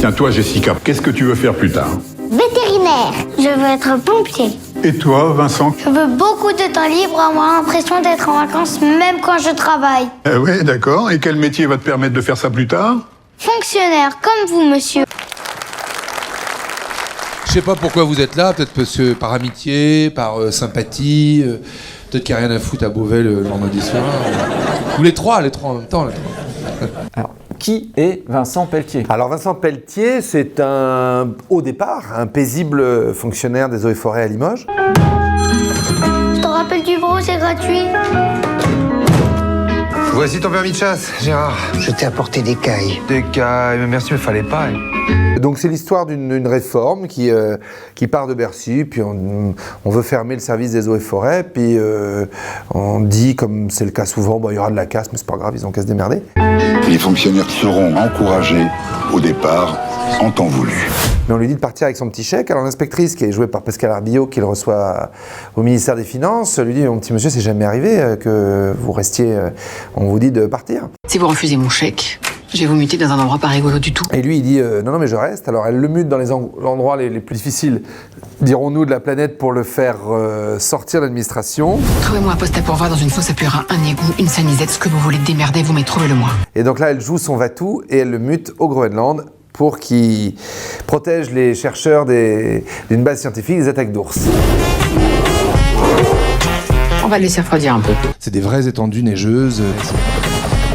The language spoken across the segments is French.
Tiens, toi, Jessica, qu'est-ce que tu veux faire plus tard? Vétérinaire. Je veux être pompier. Et toi, Vincent? Je veux beaucoup de temps libre, avoir l'impression d'être en vacances même quand je travaille. Ouais, d'accord. Et quel métier va te permettre de faire ça plus tard? Fonctionnaire, comme vous, monsieur. Je sais pas pourquoi vous êtes là, peut-être parce que par amitié, par sympathie, peut-être qu'il n'y a rien à foutre à Beauvais le vendredi soir. Ou les trois en même temps. Alors, qui est Vincent Pelletier? Alors Vincent Pelletier, c'est au départ, un paisible fonctionnaire des eaux et forêts à Limoges. Je te rappelle du bureau, c'est gratuit. Voici ton permis de chasse, Gérard. Je t'ai apporté des cailles. Des cailles, mais merci, mais fallait pas. Donc c'est l'histoire d'une réforme qui part de Bercy, puis on veut fermer le service des eaux et forêts, puis on dit, comme c'est le cas souvent, il y aura de la casse, mais c'est pas grave, ils ont qu'à se démerder. Les fonctionnaires seront encouragés au départ en temps voulu. Mais on lui dit de partir avec son petit chèque. Alors l'inspectrice, qui est jouée par Pascal Arbillot, qui le reçoit au ministère des Finances, lui dit: mon petit monsieur, c'est jamais arrivé que vous restiez, on vous dit de partir. Si vous refusez mon chèque, je vais vous muter dans un endroit pas rigolo du tout. Et lui, il dit non, mais je reste. Alors elle le mute dans les endroits les plus difficiles, dirons-nous, de la planète pour le faire sortir de l'administration. Trouvez-moi un poste à pourvoir dans une fosse à purin, un égout, une sanisette, ce que vous voulez, démerder, vous, mais trouvez-le-moi. Et donc là, elle joue son va-tout et elle le mute au Groenland pour qu'il protège les chercheurs d'une base scientifique des attaques d'ours. On va le laisser refroidir un peu. C'est des vraies étendues neigeuses.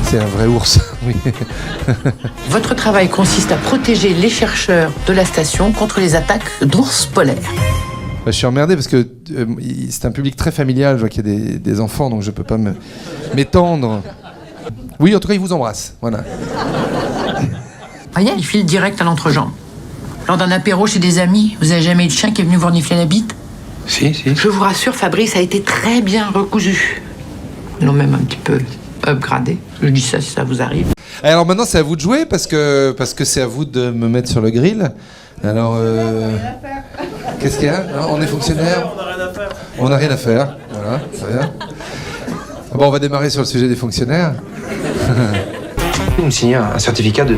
C'est un vrai ours, oui. Votre travail consiste à protéger les chercheurs de la station contre les attaques d'ours polaires. Je suis emmerdé parce que c'est un public très familial, je vois qu'il y a des enfants, donc je peux pas m'étendre. Oui, en tout cas, ils vous embrassent, voilà. Voyez, il file direct à l'entrejambe. Lors d'un apéro chez des amis, vous avez jamais eu de chien qui est venu vous renifler la bite? Si. Je vous rassure, Fabrice a été très bien recousu. Ils l'ont même un petit peu upgradé. Je dis ça si ça vous arrive. Alors maintenant, c'est à vous de jouer parce que c'est à vous de me mettre sur le grill. Alors, qu'est-ce qu'il y a? Non, on est fonctionnaire. On n'a rien à faire. Voilà, très bien. Bon, on va démarrer sur le sujet des fonctionnaires. Vous me signez un certificat de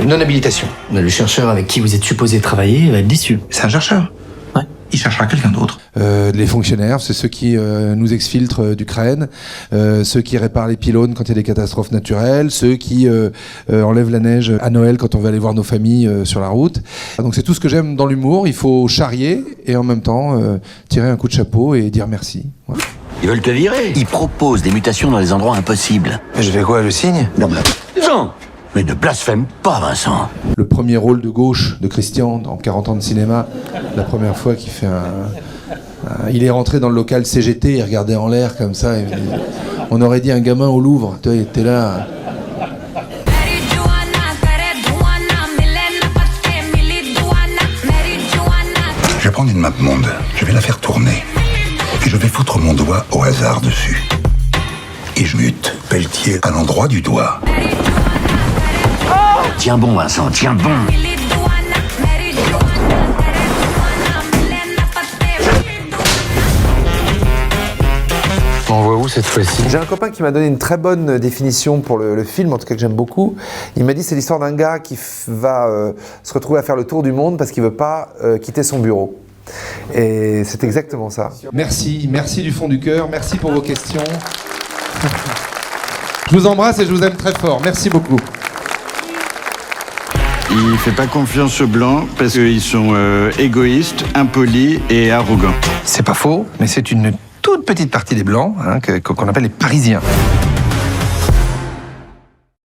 non-habilitation. Le chercheur avec qui vous êtes supposé travailler va être déçu. C'est un chercheur. Ouais. Il cherchera quelqu'un d'autre. Les fonctionnaires, c'est ceux qui nous exfiltrent d'Ukraine, ceux qui réparent les pylônes quand il y a des catastrophes naturelles, ceux qui enlèvent la neige à Noël quand on va aller voir nos familles sur la route. Donc c'est tout ce que j'aime dans l'humour. Il faut charrier et en même temps tirer un coup de chapeau et dire merci. Voilà. Ils veulent te virer. Ils proposent des mutations dans des endroits impossibles. Je fais quoi, je signe? Non, mais ne blasphème pas, Vincent. Le premier rôle de gauche de Christian dans 40 ans de cinéma, la première fois qu'il fait il est rentré dans le local CGT, il regardait en l'air comme ça. On aurait dit un gamin au Louvre. Toi, il était là. Je vais prendre une map monde, je vais la faire tourner. Et je vais foutre mon doigt au hasard dessus. Et je mute Pelletier à l'endroit du doigt. Tiens bon, Vincent, tiens bon. On voit où cette fois-ci? J'ai un copain qui m'a donné une très bonne définition pour le film, en tout cas que j'aime beaucoup. Il m'a dit c'est l'histoire d'un gars qui va se retrouver à faire le tour du monde parce qu'il veut pas quitter son bureau. Et c'est exactement ça. Merci du fond du cœur. Merci pour vos questions. Je vous embrasse et je vous aime très fort. Merci beaucoup. Il fait pas confiance aux Blancs parce qu'ils sont égoïstes, impolis et arrogants. C'est pas faux, mais c'est une toute petite partie des Blancs qu'on appelle les Parisiens.